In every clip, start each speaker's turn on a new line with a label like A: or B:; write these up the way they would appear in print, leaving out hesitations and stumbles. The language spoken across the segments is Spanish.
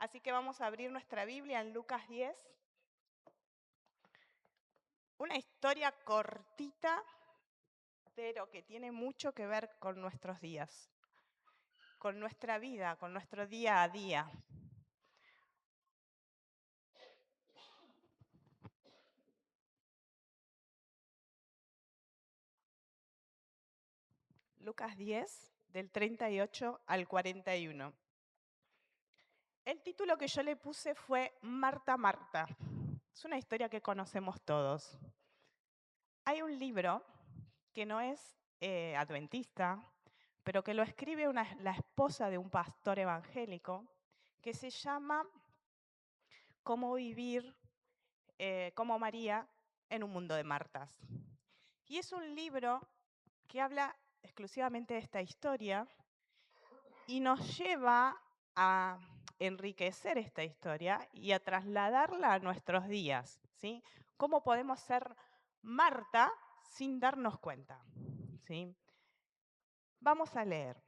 A: Así que vamos a abrir nuestra Biblia en Lucas 10. Una historia cortita, pero que tiene mucho que ver con nuestros días, con nuestra vida, con nuestro día a día. Lucas 10, del 38 al 41. El título que yo le puse fue Marta, Marta. Es una historia que conocemos todos. Hay un libro que no es adventista, pero que lo escribe la esposa de un pastor evangélico, que se llama Cómo vivir como María en un mundo de Martas. Y es un libro que habla exclusivamente de esta historia y nos lleva a enriquecer esta historia y a trasladarla a nuestros días, ¿sí? ¿Cómo podemos ser Marta sin darnos cuenta? ¿Sí? Vamos a leer.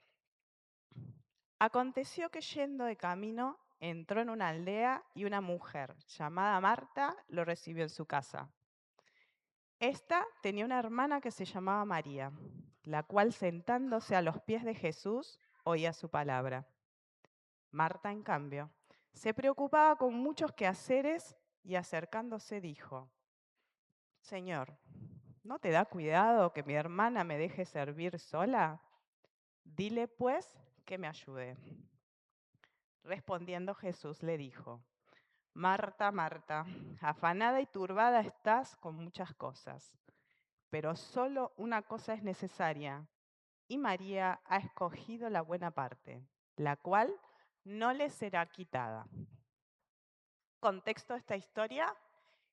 A: Aconteció que yendo de camino, entró en una aldea y una mujer llamada Marta lo recibió en su casa. Esta tenía una hermana que se llamaba María, la cual sentándose a los pies de Jesús oía su palabra. Marta, en cambio, se preocupaba con muchos quehaceres y acercándose dijo: Señor, ¿no te da cuidado que mi hermana me deje servir sola? Dile pues que me ayude. Respondiendo Jesús le dijo: Marta, Marta, afanada y turbada estás con muchas cosas, pero solo una cosa es necesaria, y María ha escogido la buena parte, la cual no le será quitada. Contexto de esta historia: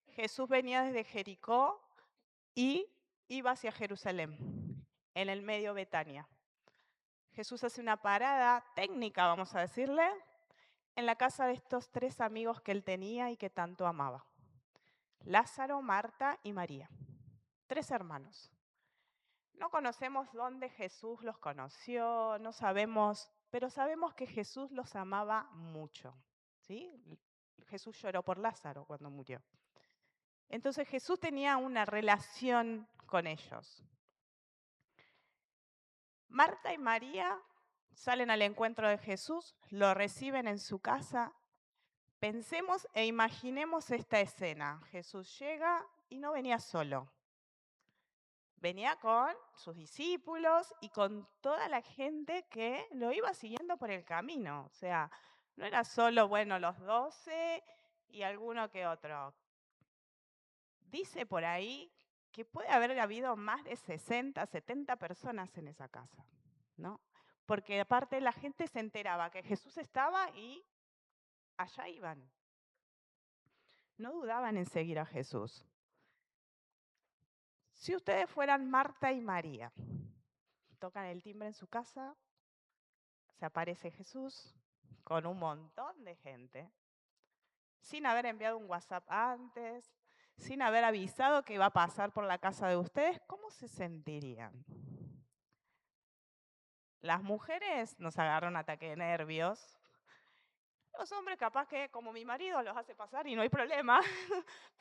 A: Jesús venía desde Jericó y iba hacia Jerusalén, en el medio Betania. Jesús hace una parada técnica, vamos a decirle, en la casa de estos tres amigos que él tenía y que tanto amaba: Lázaro, Marta y María. Tres hermanos. No conocemos dónde Jesús los conoció, no sabemos, pero sabemos que Jesús los amaba mucho. ¿Sí? Jesús lloró por Lázaro cuando murió. Entonces Jesús tenía una relación con ellos. Marta y María salen al encuentro de Jesús, lo reciben en su casa. Pensemos e imaginemos esta escena. Jesús llega y no venía solo. Venía con sus discípulos y con toda la gente que lo iba siguiendo por el camino. O sea, no era solo, bueno, los 12 y alguno que otro. Dice por ahí que puede haber habido más de 60, 70 personas en esa casa, ¿no? Porque aparte la gente se enteraba que Jesús estaba y allá iban. No dudaban en seguir a Jesús. Si ustedes fueran Marta y María, tocan el timbre en su casa, se aparece Jesús con un montón de gente, sin haber enviado un WhatsApp antes, sin haber avisado que iba a pasar por la casa de ustedes, ¿cómo se sentirían? Las mujeres nos agarran un ataque de nervios. Los hombres capaz que, como mi marido, los hace pasar y no hay problema,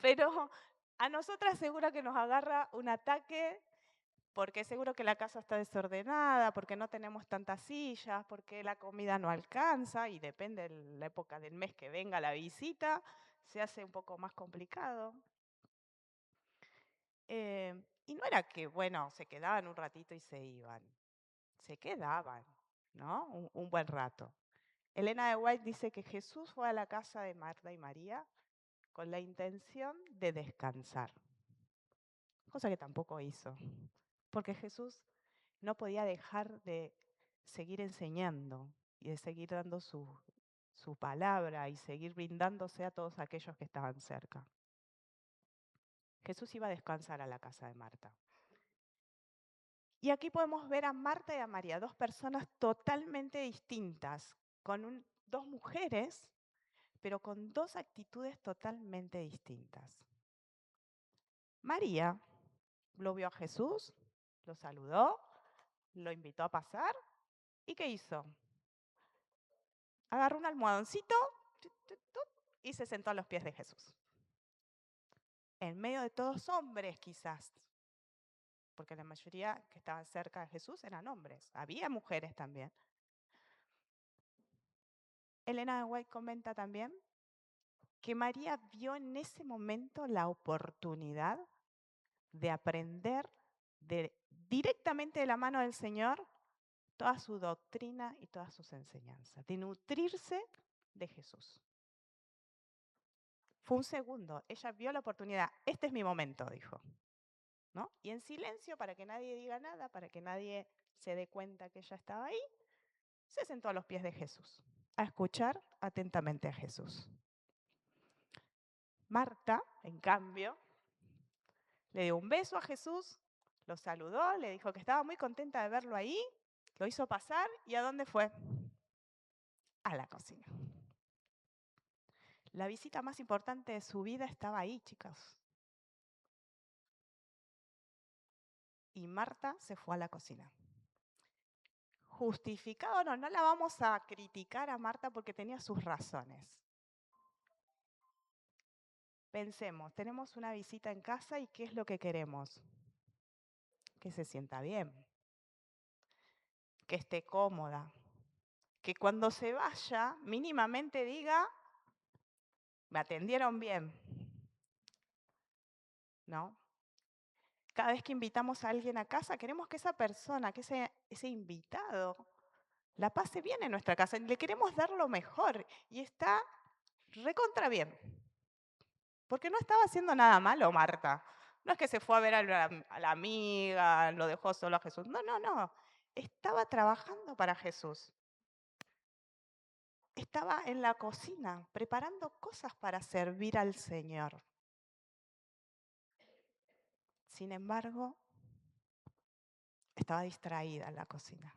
A: pero a nosotras seguro que nos agarra un ataque porque seguro que la casa está desordenada, porque no tenemos tantas sillas, porque la comida no alcanza y depende de la época del mes que venga la visita, se hace un poco más complicado. Y no era que, bueno, se quedaban un ratito y se iban, se quedaban, ¿no? Un buen rato. Elena de White dice que Jesús fue a la casa de Marta y María con la intención de descansar, cosa que tampoco hizo, porque Jesús no podía dejar de seguir enseñando y de seguir dando su palabra y seguir brindándose a todos aquellos que estaban cerca. Jesús iba a descansar a la casa de Marta. Y aquí podemos ver a Marta y a María, dos personas totalmente distintas, con dos mujeres, pero con dos actitudes totalmente distintas. María lo vio a Jesús, lo saludó, lo invitó a pasar. ¿Y qué hizo? Agarró un almohadoncito y se sentó a los pies de Jesús. En medio de todos hombres quizás, porque la mayoría que estaban cerca de Jesús eran hombres. Había mujeres también. Elena de White comenta también que María vio en ese momento la oportunidad de aprender directamente de la mano del Señor toda su doctrina y todas sus enseñanzas, de nutrirse de Jesús. Fue un segundo, ella vio la oportunidad, este es mi momento, dijo, ¿no? Y en silencio, para que nadie diga nada, para que nadie se dé cuenta que ella estaba ahí, se sentó a los pies de Jesús, a escuchar atentamente a Jesús. Marta, en cambio, le dio un beso a Jesús, lo saludó, le dijo que estaba muy contenta de verlo ahí, lo hizo pasar y ¿a dónde fue? A la cocina. La visita más importante de su vida estaba ahí, chicos. Y Marta se fue a la cocina. Justificado no, no la vamos a criticar a Marta porque tenía sus razones. Pensemos, tenemos una visita en casa y ¿qué es lo que queremos? Que se sienta bien, que esté cómoda, que cuando se vaya mínimamente diga, me atendieron bien, ¿no? Cada vez que invitamos a alguien a casa, queremos que esa persona, que ese invitado, la pase bien en nuestra casa. Le queremos dar lo mejor y está recontra bien. Porque no estaba haciendo nada malo, Marta. No es que se fue a ver a la amiga, lo dejó solo a Jesús. No, no, no. Estaba trabajando para Jesús. Estaba en la cocina preparando cosas para servir al Señor. Sin embargo, estaba distraída en la cocina.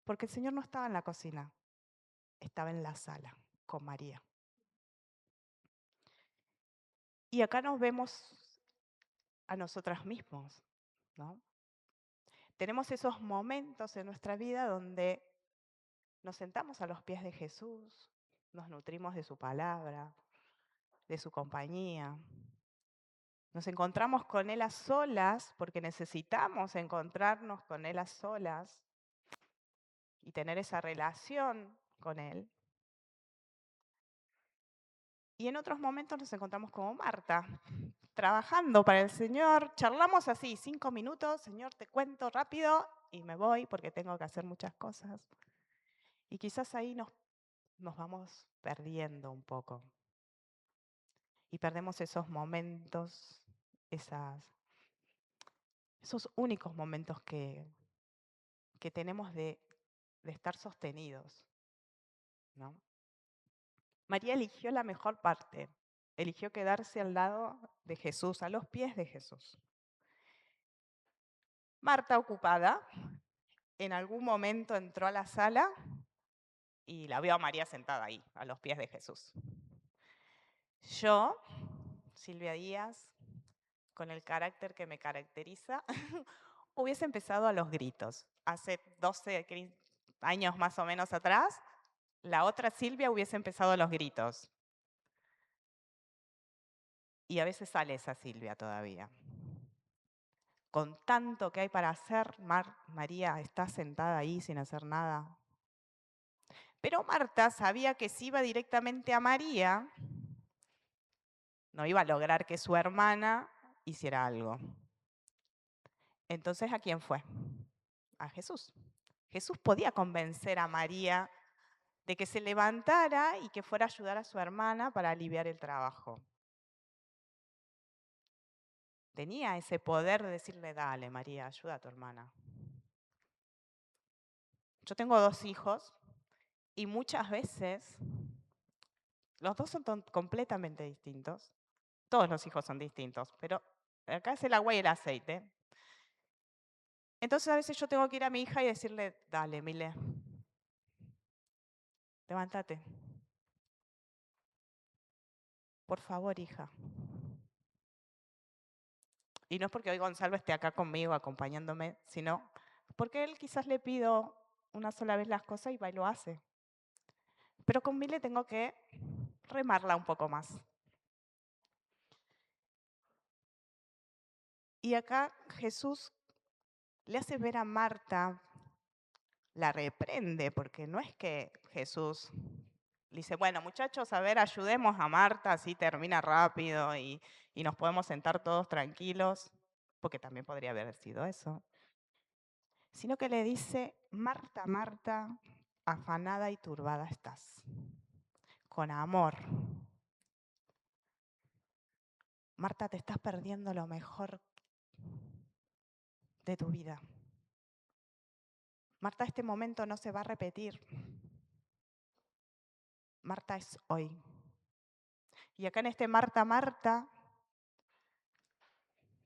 A: Porque el Señor no estaba en la cocina, estaba en la sala con María. Y acá nos vemos a nosotras mismos, ¿no? Tenemos esos momentos en nuestra vida donde nos sentamos a los pies de Jesús, nos nutrimos de su palabra, de su compañía. Nos encontramos con Él a solas porque necesitamos encontrarnos con Él a solas y tener esa relación con Él. Y en otros momentos nos encontramos como Marta, trabajando para el Señor, charlamos así, 5 minutos, Señor, te cuento rápido y me voy porque tengo que hacer muchas cosas. Y quizás ahí nos vamos perdiendo un poco. Y perdemos esos momentos, esos únicos momentos que tenemos de estar sostenidos, ¿no? María eligió la mejor parte, eligió quedarse al lado de Jesús, a los pies de Jesús. Marta, ocupada, en algún momento entró a la sala y la vio a María sentada ahí, a los pies de Jesús. Yo, Silvia Díaz, con el carácter que me caracteriza, hubiese empezado a los gritos. Hace 12 años más o menos atrás, la otra Silvia hubiese empezado a los gritos. Y a veces sale esa Silvia todavía. Con tanto que hay para hacer, María está sentada ahí sin hacer nada. Pero Marta sabía que si iba directamente a María, no iba a lograr que su hermana hiciera algo. Entonces, ¿a quién fue? A Jesús. Jesús podía convencer a María de que se levantara y que fuera a ayudar a su hermana para aliviar el trabajo. Tenía ese poder de decirle, dale, María, ayuda a tu hermana. Yo tengo 2 hijos y muchas veces los 2 son completamente distintos. Todos los hijos son distintos, pero acá es el agua y el aceite. Entonces a veces yo tengo que ir a mi hija y decirle, dale, Mile, levántate. Por favor, hija. Y no es porque hoy Gonzalo esté acá conmigo acompañándome, sino porque él quizás le pido una sola vez las cosas y va y lo hace. Pero con Mile tengo que remarla un poco más. Y acá Jesús le hace ver a Marta, la reprende, porque no es que Jesús le dice, bueno, muchachos, a ver, ayudemos a Marta, así termina rápido y nos podemos sentar todos tranquilos, porque también podría haber sido eso. Sino que le dice, Marta, Marta, afanada y turbada estás, con amor. Marta, te estás perdiendo lo mejor de tu vida. Marta, este momento no se va a repetir. Marta es hoy. Y acá en este Marta, Marta,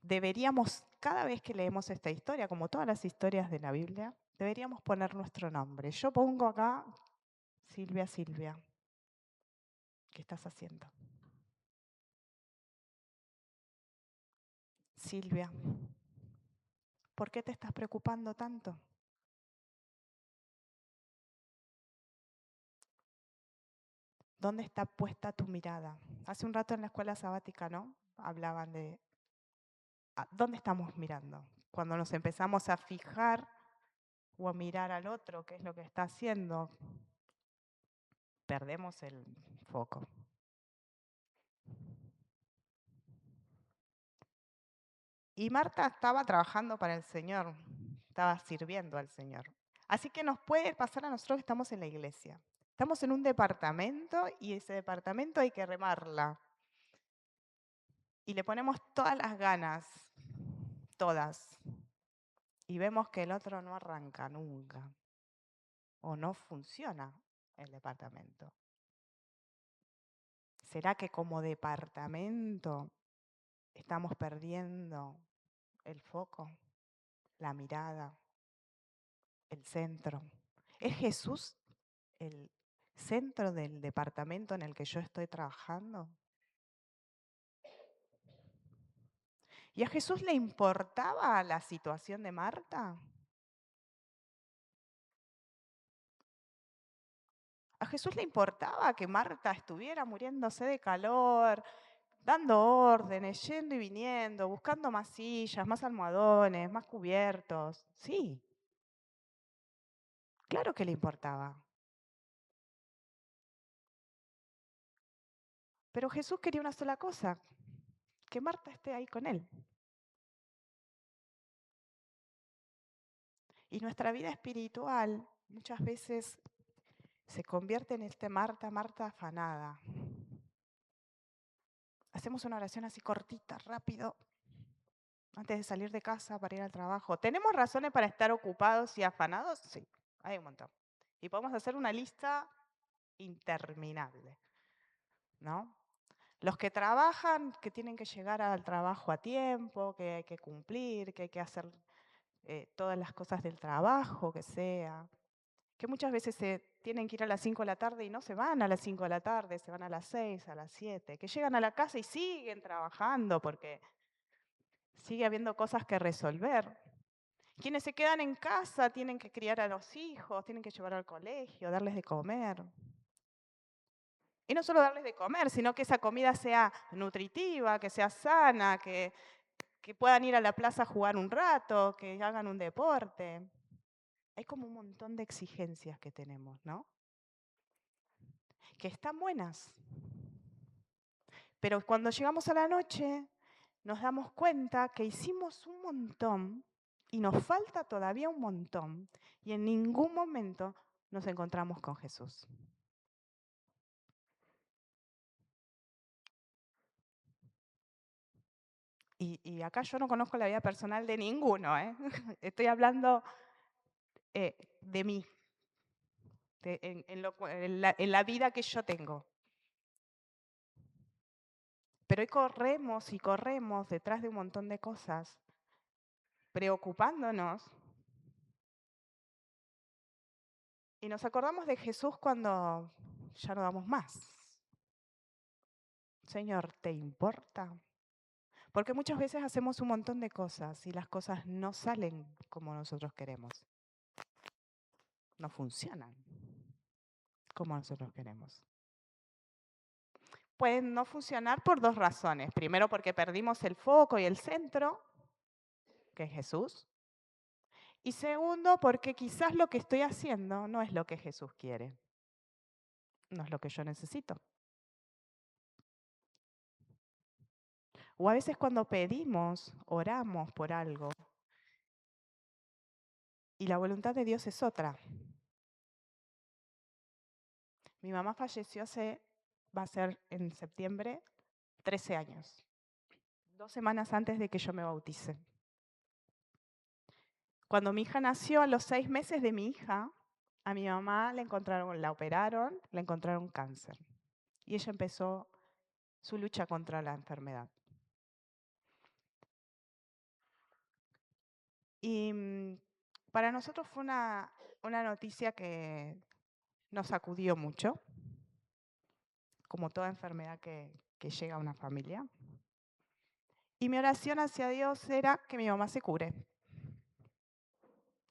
A: deberíamos, cada vez que leemos esta historia, como todas las historias de la Biblia, deberíamos poner nuestro nombre. Yo pongo acá, Silvia, Silvia. ¿Qué estás haciendo? Silvia, ¿por qué te estás preocupando tanto? ¿Dónde está puesta tu mirada? Hace un rato en la escuela sabática, ¿no? Hablaban de dónde estamos mirando. Cuando nos empezamos a fijar o a mirar al otro, qué es lo que está haciendo, perdemos el foco. Y Marta estaba trabajando para el Señor, estaba sirviendo al Señor. Así que nos puede pasar a nosotros que estamos en la iglesia. Estamos en un departamento y ese departamento hay que remarla. Y le ponemos todas las ganas, todas. Y vemos que el otro no arranca nunca o no funciona el departamento. ¿Será que como departamento estamos perdiendo el foco, la mirada, el centro? ¿Es Jesús el centro del departamento en el que yo estoy trabajando? ¿Y a Jesús le importaba la situación de Marta? ¿A Jesús le importaba que Marta estuviera muriéndose de calor, dando órdenes, yendo y viniendo, buscando más sillas, más almohadones, más cubiertos? Sí, claro que le importaba. Pero Jesús quería una sola cosa, que Marta esté ahí con él. Y nuestra vida espiritual muchas veces se convierte en este Marta, Marta afanada. Hacemos una oración así cortita, rápido, antes de salir de casa para ir al trabajo. ¿Tenemos razones para estar ocupados y afanados? Sí, hay un montón. Y podemos hacer una lista interminable, ¿no? Los que trabajan, que tienen que llegar al trabajo a tiempo, que hay que cumplir, que hay que hacer todas las cosas del trabajo, que sea. Que muchas veces se tienen que ir a las 5 de la tarde y no se van a las 5 de la tarde, se van a las 6, a las 7. Que llegan a la casa y siguen trabajando porque sigue habiendo cosas que resolver. Quienes se quedan en casa tienen que criar a los hijos, tienen que llevar al colegio, darles de comer. Y no solo darles de comer, sino que esa comida sea nutritiva, que sea sana, que puedan ir a la plaza a jugar un rato, que hagan un deporte. Hay como un montón de exigencias que tenemos, ¿no? Que están buenas. Pero cuando llegamos a la noche, nos damos cuenta que hicimos un montón y nos falta todavía un montón y en ningún momento nos encontramos con Jesús. Y acá yo no conozco la vida personal de ninguno, ¿eh? Estoy hablando de mí, en la vida que yo tengo. Pero hoy corremos y corremos detrás de un montón de cosas, preocupándonos. Y nos acordamos de Jesús cuando ya no damos más. Señor, ¿te importa? Porque muchas veces hacemos un montón de cosas y las cosas no salen como nosotros queremos. No funcionan como nosotros queremos. pueden no funcionar por dos razones. Primero, porque perdimos el foco y el centro, que es Jesús. Y segundo, porque quizás lo que estoy haciendo no es lo que Jesús quiere, no es lo que yo necesito. O a veces cuando pedimos, oramos por algo y la voluntad de Dios es otra. Mi mamá falleció va a ser en septiembre, 13 años, 2 semanas antes de que yo me bautice. Cuando mi hija nació, a los 6 meses de mi hija, a mi mamá la operaron, le encontraron cáncer. Y ella empezó su lucha contra la enfermedad. Y para nosotros fue una noticia que nos sacudió mucho, como toda enfermedad que llega a una familia. Y mi oración hacia Dios era que mi mamá se cure.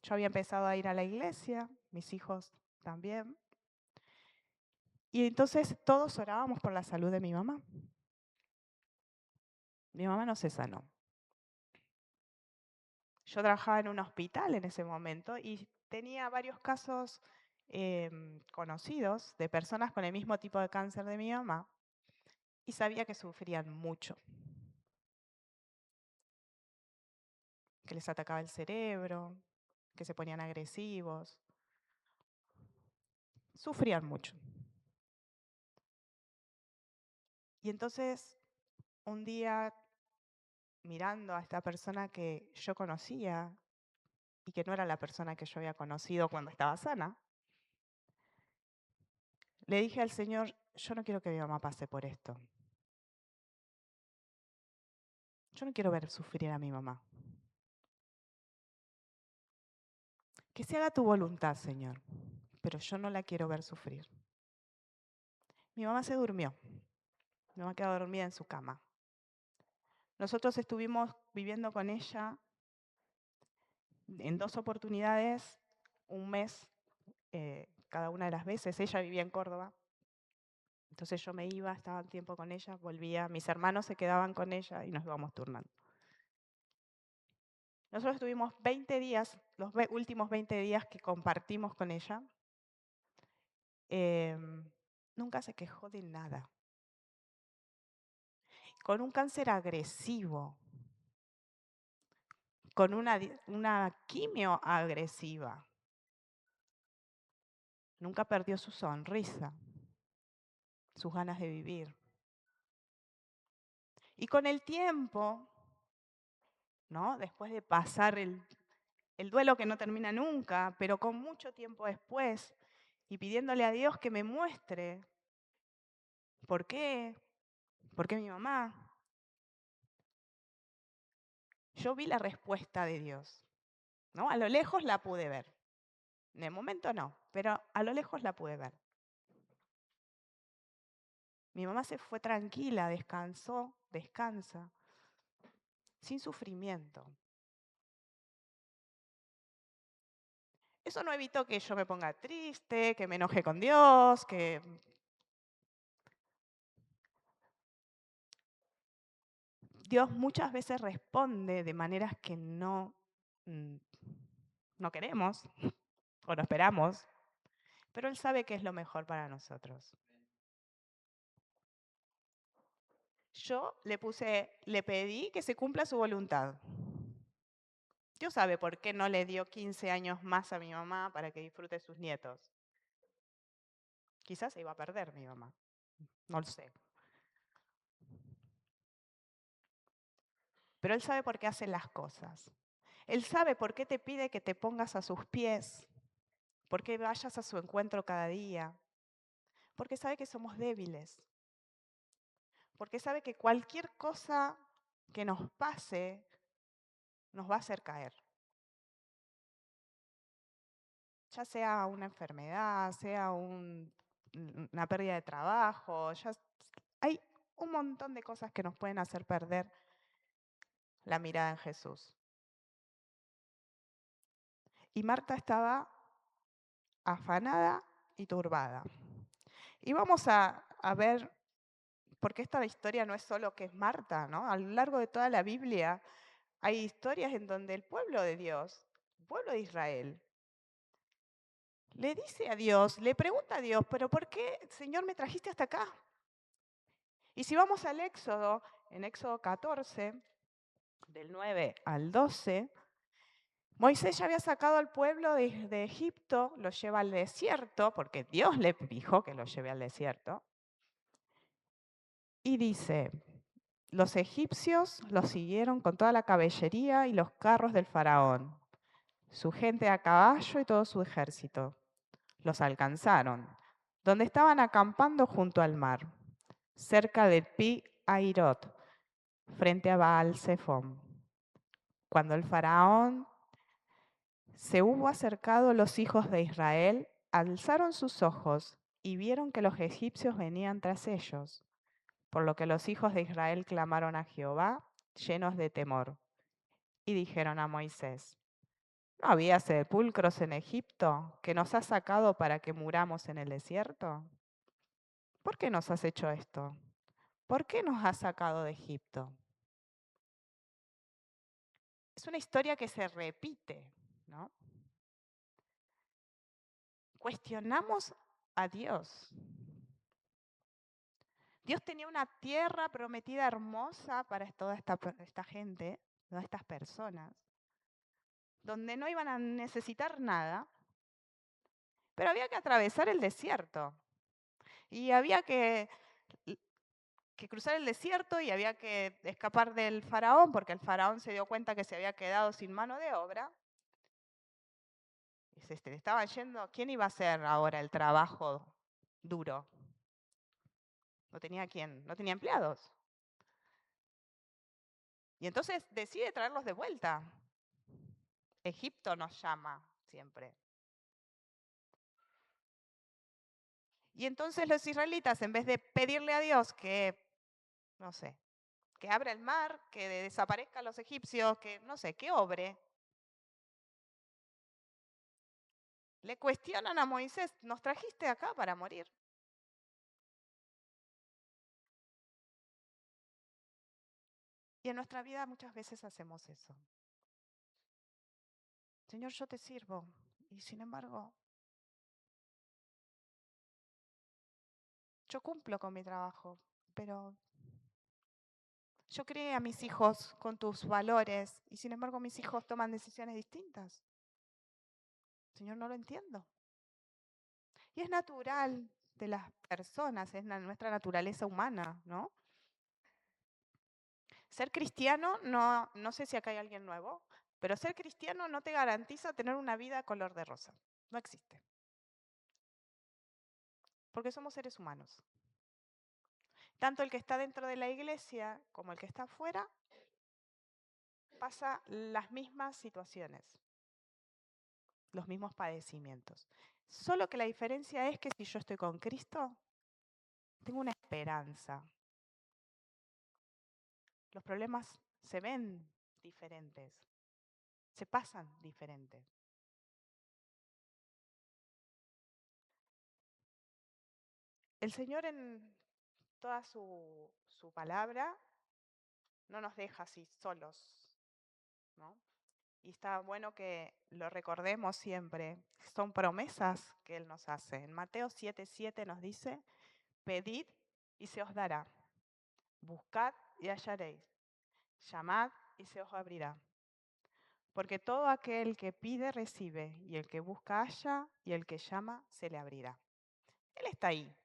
A: Yo había empezado a ir a la iglesia, mis hijos también. Y entonces todos orábamos por la salud de mi mamá. Mi mamá no se sanó. Yo trabajaba en un hospital en ese momento y tenía varios casos conocidos de personas con el mismo tipo de cáncer de mi mamá y sabía que sufrían mucho, que les atacaba el cerebro, que se ponían agresivos, sufrían mucho. Y entonces, un día, mirando a esta persona que yo conocía y que no era la persona que yo había conocido cuando estaba sana, le dije al Señor, yo no quiero que mi mamá pase por esto. Yo no quiero ver sufrir a mi mamá. Que se haga tu voluntad, Señor, pero yo no la quiero ver sufrir. Mi mamá se durmió. Mi mamá quedó dormida en su cama. Nosotros estuvimos viviendo con ella en 2 oportunidades, un mes cada una de las veces. Ella vivía en Córdoba. Entonces yo me iba, estaba un tiempo con ella, volvía. Mis hermanos se quedaban con ella y nos íbamos turnando. Nosotros estuvimos 20 días, los últimos 20 días que compartimos con ella. Nunca se quejó de nada. Con un cáncer agresivo, con una quimio agresiva. Nunca perdió su sonrisa, sus ganas de vivir. Y con el tiempo, ¿no? Después de pasar el duelo que no termina nunca, pero con mucho tiempo después, y pidiéndole a Dios que me muestre por qué mi mamá, yo vi la respuesta de Dios, ¿no? A lo lejos la pude ver. En el momento no, pero a lo lejos la pude ver. Mi mamá se fue tranquila, descansó, descansa, sin sufrimiento. Eso no evitó que yo me ponga triste, que me enoje con Dios, que Dios muchas veces responde de maneras que mm, no queremos o no esperamos, pero Él sabe que es lo mejor para nosotros. Yo le pedí que se cumpla su voluntad. Dios sabe por qué no le dio 15 años más a mi mamá para que disfrute sus nietos. Quizás se iba a perder mi mamá, no lo sé. Pero Él sabe por qué hace las cosas. Él sabe por qué te pide que te pongas a sus pies, por qué vayas a su encuentro cada día, porque sabe que somos débiles, porque sabe que cualquier cosa que nos pase nos va a hacer caer. Ya sea una enfermedad, sea una pérdida de trabajo, hay un montón de cosas que nos pueden hacer perder la mirada en Jesús. Y Marta estaba afanada y turbada. Y vamos a ver porque esta historia no es solo que es Marta, ¿no? A lo largo de toda la Biblia hay historias en donde el pueblo de Dios, el pueblo de Israel, le dice a Dios, le pregunta a Dios, pero ¿por qué, Señor, me trajiste hasta acá? Y si vamos al Éxodo, en Éxodo 14, del 9 al 12, Moisés ya había sacado al pueblo de Egipto, lo lleva al desierto, porque Dios le dijo que lo lleve al desierto, y dice, los egipcios los siguieron con toda la caballería y los carros del faraón, su gente a caballo y todo su ejército. Los alcanzaron, donde estaban acampando junto al mar, cerca de Pi Hairot, frente a Baal Zephón. Cuando el faraón se hubo acercado, los hijos de Israel alzaron sus ojos y vieron que los egipcios venían tras ellos, por lo que los hijos de Israel clamaron a Jehová llenos de temor y dijeron a Moisés, ¿no había sepulcros en Egipto que nos has sacado para que muramos en el desierto? ¿Por qué nos has hecho esto? ¿Por qué nos has sacado de Egipto? Es una historia que se repite, ¿no? Cuestionamos a Dios. Dios tenía una tierra prometida hermosa para toda esta gente, todas estas personas, donde no iban a necesitar nada, pero había que atravesar el desierto. Y había que cruzar el desierto y había que escapar del faraón, porque el faraón se dio cuenta que se había quedado sin mano de obra. Y se le estaban yendo, ¿quién iba a hacer ahora el trabajo duro? No tenía quién, no tenía empleados. Y entonces decide traerlos de vuelta. Egipto nos llama siempre. Y entonces los israelitas, en vez de pedirle a Dios que, no sé, que abra el mar, que desaparezcan los egipcios, que, no sé, que obre, le cuestionan a Moisés, ¿nos trajiste acá para morir? Y en nuestra vida muchas veces hacemos eso. Señor, yo te sirvo. Y sin embargo, yo cumplo con mi trabajo, pero yo crié a mis hijos con tus valores y sin embargo mis hijos toman decisiones distintas. Señor, no lo entiendo. Y es natural de las personas, es nuestra naturaleza humana, ¿no? Ser cristiano, no sé si acá hay alguien nuevo, pero ser cristiano no te garantiza tener una vida color de rosa. No existe. Porque somos seres humanos. Tanto el que está dentro de la iglesia como el que está afuera pasa las mismas situaciones, los mismos padecimientos. Solo que la diferencia es que si yo estoy con Cristo, tengo una esperanza. Los problemas se ven diferentes, se pasan diferentes. El Señor en toda su palabra no nos deja así solos, ¿no? Y está bueno que lo recordemos siempre. Son promesas que Él nos hace. En Mateo 7:7 nos dice, pedid y se os dará. Buscad y hallaréis. Llamad y se os abrirá. Porque todo aquel que pide recibe, y el que busca halla, y el que llama se le abrirá. Él está ahí.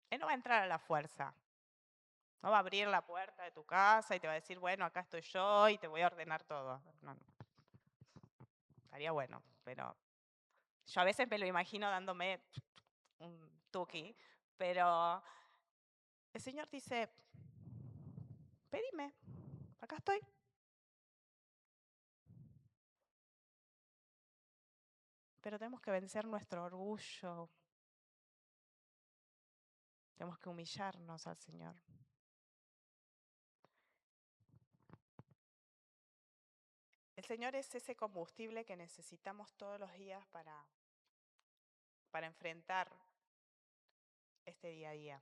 A: Él no va a entrar a la fuerza. No va a abrir la puerta de tu casa y te va a decir, bueno, acá estoy yo y te voy a ordenar todo. No, no. Estaría bueno, pero yo a veces me lo imagino dándome un tuki, pero el Señor dice, pedime, acá estoy. Pero tenemos que vencer nuestro orgullo, tenemos que humillarnos al Señor. El Señor es ese combustible que necesitamos todos los días para enfrentar este este día a día,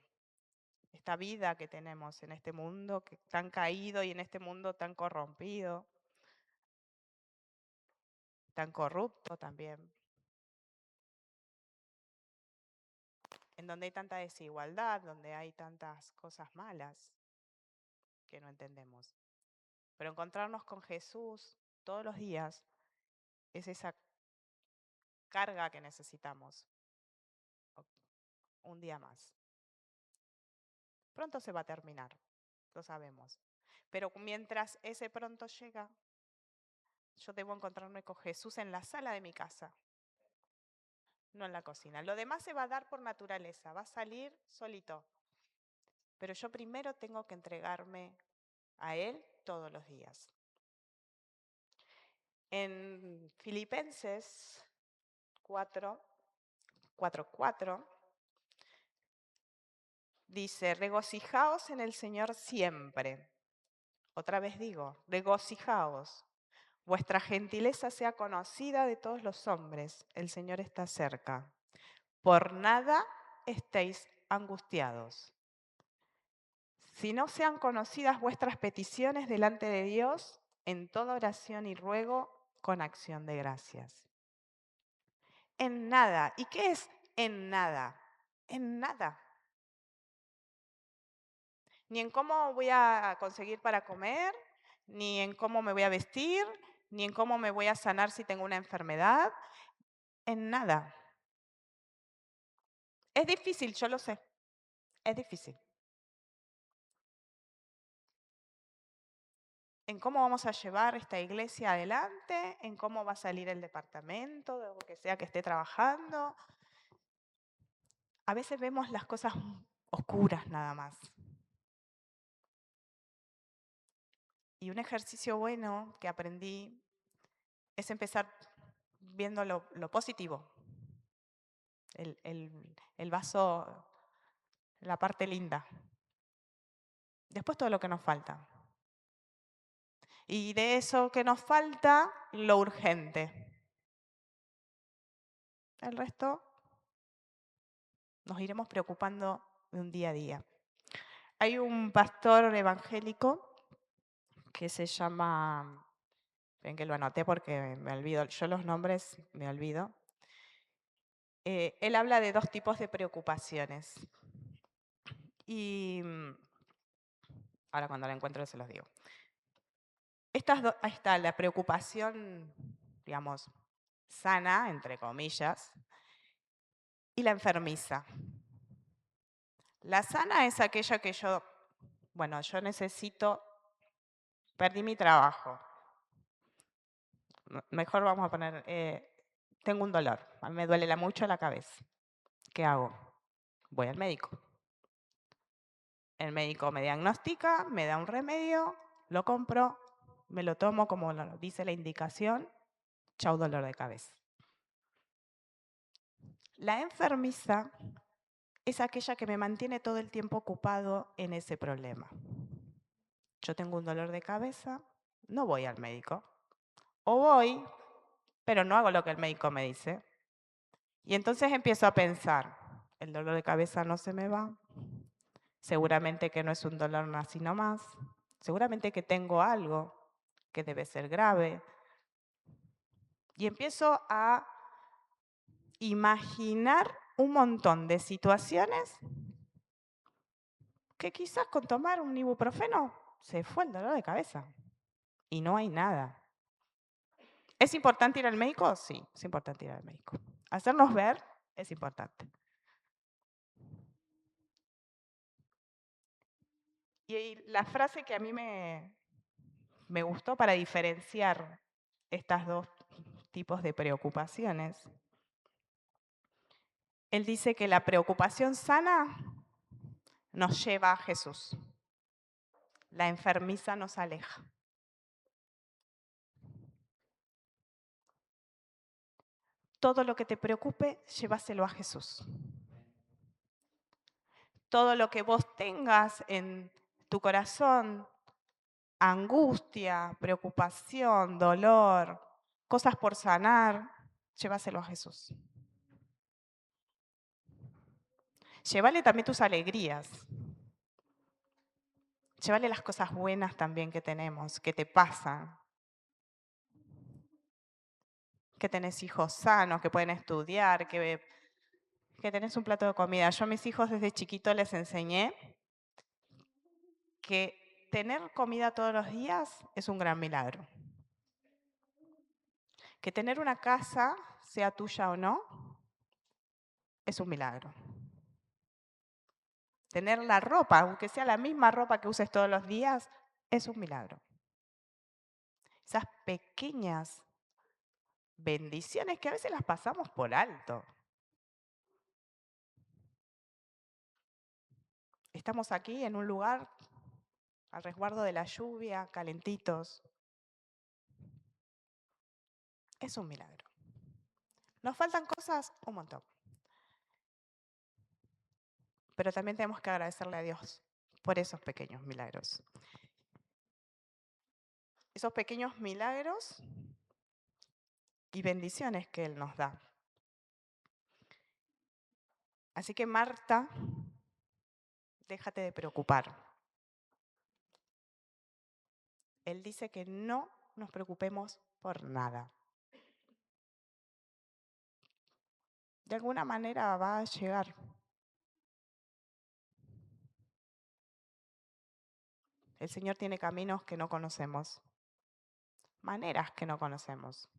A: esta vida que tenemos en este mundo tan caído y en este mundo tan corrompido, tan corrupto también, en donde hay tanta desigualdad, donde hay tantas cosas malas que no entendemos. Pero encontrarnos con Jesús todos los días es esa carga que necesitamos. Un día más. Pronto se va a terminar, lo sabemos. Pero mientras ese pronto llega, yo debo encontrarme con Jesús en la sala de mi casa, no en la cocina. Lo demás se va a dar por naturaleza, va a salir solito. Pero yo primero tengo que entregarme a Él todos los días. En Filipenses 4:4 dice, regocijaos en el Señor siempre. Otra vez digo, regocijaos. Vuestra gentileza sea conocida de todos los hombres. El Señor está cerca. Por nada estéis angustiados. Si no sean conocidas vuestras peticiones delante de Dios, en toda oración y ruego, con acción de gracias. En nada. ¿Y qué es en nada? En nada. Ni en cómo voy a conseguir para comer, ni en cómo me voy a vestir, ni en cómo me voy a sanar si tengo una enfermedad. En nada. Es difícil, yo lo sé. Es difícil. En cómo vamos a llevar esta iglesia adelante, en cómo va a salir el departamento, de lo que sea que esté trabajando. A veces vemos las cosas oscuras nada más. Y un ejercicio bueno que aprendí es empezar viendo lo positivo, el vaso, la parte linda. Después todo lo que nos falta. Y de eso que nos falta, lo urgente. El resto nos iremos preocupando de un día a día. Hay un pastor evangélico que se llama, ven que lo anoté porque me olvido, yo los nombres me olvido. Él habla de 2 tipos de preocupaciones. Y ahora cuando la encuentro se los digo. Ahí está la preocupación, digamos, sana, entre comillas, y la enfermiza. La sana es aquella que yo necesito, perdí mi trabajo. Mejor vamos a poner, tengo un dolor, a mí me duele mucho la cabeza. ¿Qué hago? Voy al médico. El médico me diagnostica, me da un remedio, lo compro, me lo tomo como lo dice la indicación, chau dolor de cabeza. La enfermiza es aquella que me mantiene todo el tiempo ocupado en ese problema. Yo tengo un dolor de cabeza, no voy al médico. O voy, pero no hago lo que el médico me dice. Y entonces empiezo a pensar, el dolor de cabeza no se me va, seguramente que no es un dolor así nomás, seguramente que tengo algo que debe ser grave. Y empiezo a imaginar un montón de situaciones que quizás con tomar un ibuprofeno se fue el dolor de cabeza y no hay nada. ¿Es importante ir al médico? Sí, es importante ir al médico. Hacernos ver es importante. Y la frase que a mí me gustó para diferenciar estos 2 tipos de preocupaciones, él dice que la preocupación sana nos lleva a Jesús. La enfermiza nos aleja. Todo lo que te preocupe, llévaselo a Jesús. Todo lo que vos tengas en tu corazón, angustia, preocupación, dolor, cosas por sanar, llévaselo a Jesús. Llévale también tus alegrías. Llévale las cosas buenas también que tenemos, que te pasan. Que tenés hijos sanos, que pueden estudiar, que tenés un plato de comida. Yo a mis hijos desde chiquito les enseñé que tener comida todos los días es un gran milagro. Que tener una casa, sea tuya o no, es un milagro. Tener la ropa, aunque sea la misma ropa que uses todos los días, es un milagro. Esas pequeñas bendiciones que a veces las pasamos por alto. Estamos aquí en un lugar al resguardo de la lluvia, calentitos. Es un milagro. Nos faltan cosas un montón. Pero también tenemos que agradecerle a Dios por esos pequeños milagros. Esos pequeños milagros y bendiciones que Él nos da. Así que Marta, déjate de preocupar. Él dice que no nos preocupemos por nada. De alguna manera va a llegar. El Señor tiene caminos que no conocemos, maneras que no conocemos.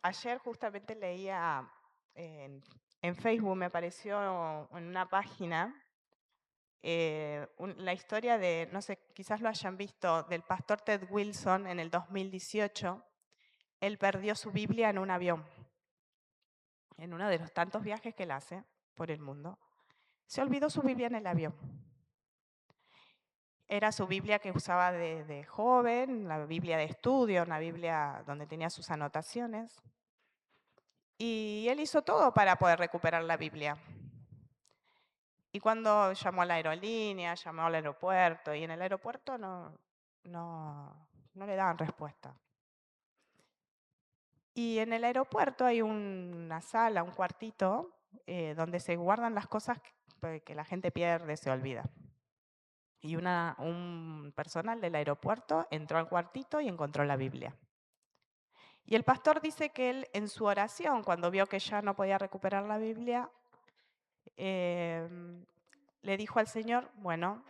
A: Ayer justamente leía en Facebook, me apareció en una página la historia de, no sé, quizás lo hayan visto, del pastor Ted Wilson en el 2018. Él perdió su Biblia en un avión, en uno de los tantos viajes que él hace por el mundo. Se olvidó su Biblia en el avión. Era su Biblia que usaba de joven, la Biblia de estudio, una Biblia donde tenía sus anotaciones. Y él hizo todo para poder recuperar la Biblia. Y cuando llamó a la aerolínea, llamó al aeropuerto, y en el aeropuerto no le daban respuesta. Y en el aeropuerto hay una sala, un cuartito, donde se guardan las cosas que la gente pierde, se olvida. Y un personal del aeropuerto entró al cuartito y encontró la Biblia. Y el pastor dice que él, en su oración, cuando vio que ya no podía recuperar la Biblia, le dijo al Señor, bueno,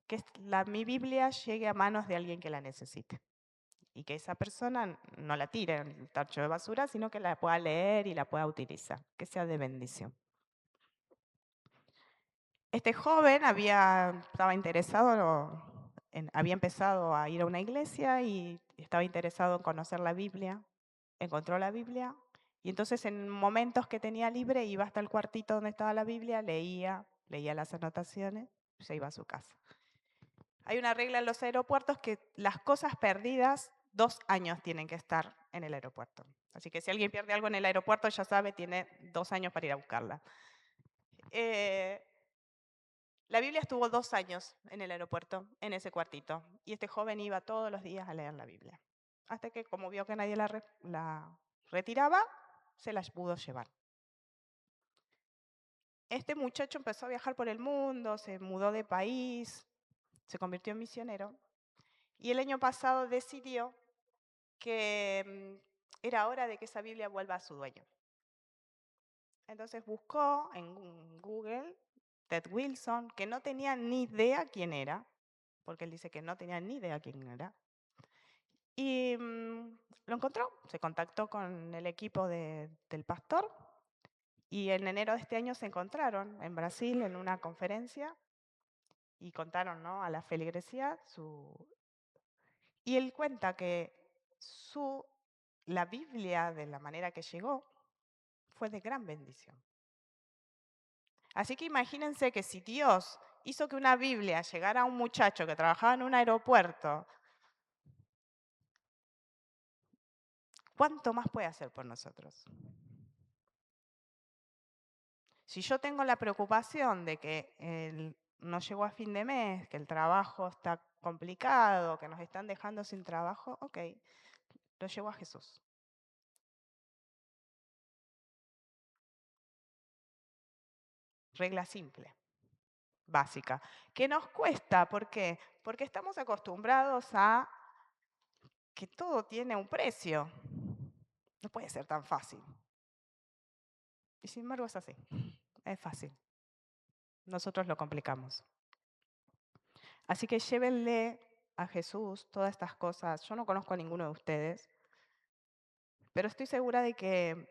A: que mi Biblia llegue a manos de alguien que la necesite. Y que esa persona no la tire en el tacho de basura, sino que la pueda leer y la pueda utilizar, que sea de bendición. Este joven estaba interesado, había empezado a ir a una iglesia y estaba interesado en conocer la Biblia, encontró la Biblia y entonces en momentos que tenía libre iba hasta el cuartito donde estaba la Biblia, leía las anotaciones y se iba a su casa. Hay una regla en los aeropuertos que las cosas perdidas 2 años tienen que estar en el aeropuerto. Así que si alguien pierde algo en el aeropuerto, ya sabe, tiene 2 años para ir a buscarla. La Biblia estuvo 2 años en el aeropuerto, en ese cuartito, y este joven iba todos los días a leer la Biblia. Hasta que, como vio que nadie la retiraba, se la pudo llevar. Este muchacho empezó a viajar por el mundo, se mudó de país, se convirtió en misionero, y el año pasado decidió que era hora de que esa Biblia vuelva a su dueño. Entonces buscó en Google Ted Wilson, que no tenía ni idea quién era, porque él dice que no tenía ni idea quién era. Y lo encontró, se contactó con el equipo del pastor y en enero de este año se encontraron en Brasil en una conferencia y contaron, ¿no?, a la feligresía y él cuenta que la Biblia, de la manera que llegó, fue de gran bendición. Así que imagínense que si Dios hizo que una Biblia llegara a un muchacho que trabajaba en un aeropuerto, ¿cuánto más puede hacer por nosotros? Si yo tengo la preocupación de que no llegó a fin de mes, que el trabajo está complicado, que nos están dejando sin trabajo, ok, lo llevo a Jesús. regla simple, básica, que nos cuesta, ¿por qué? Porque estamos acostumbrados a que todo tiene un precio. No puede ser tan fácil. Y sin embargo es así, es fácil. Nosotros lo complicamos. Así que llévenle a Jesús todas estas cosas. Yo no conozco a ninguno de ustedes, pero estoy segura de que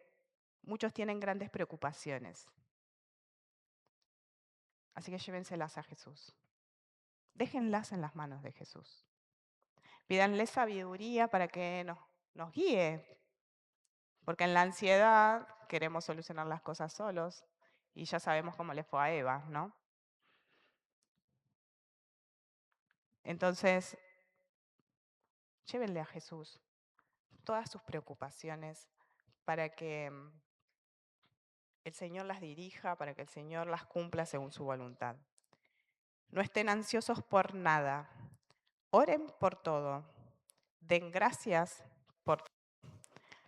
A: muchos tienen grandes preocupaciones. Así que llévenselas a Jesús. Déjenlas en las manos de Jesús. Pídanle sabiduría para que nos guíe, porque en la ansiedad queremos solucionar las cosas solos y ya sabemos cómo le fue a Eva, ¿no? Entonces, llévenle a Jesús todas sus preocupaciones para que el Señor las dirija, para que el Señor las cumpla según su voluntad. No estén ansiosos por nada. Oren por todo. Den gracias por todo.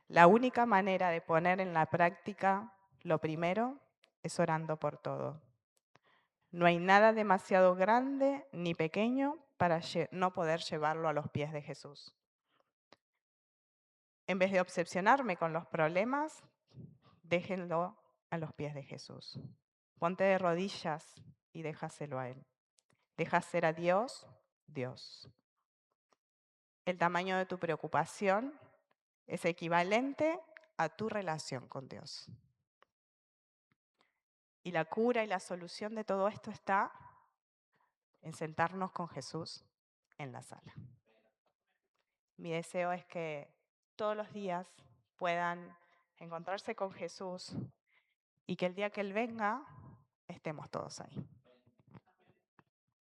A: La única manera de poner en la práctica lo primero es orando por todo. No hay nada demasiado grande ni pequeño para no poder llevarlo a los pies de Jesús. En vez de obsesionarme con los problemas, déjenlo a los pies de Jesús. Ponte de rodillas y déjaselo a Él. Deja ser a Dios, Dios. El tamaño de tu preocupación es equivalente a tu relación con Dios. Y la cura y la solución de todo esto está en sentarnos con Jesús en la sala. Mi deseo es que todos los días puedan encontrarse con Jesús y que el día que Él venga estemos todos ahí.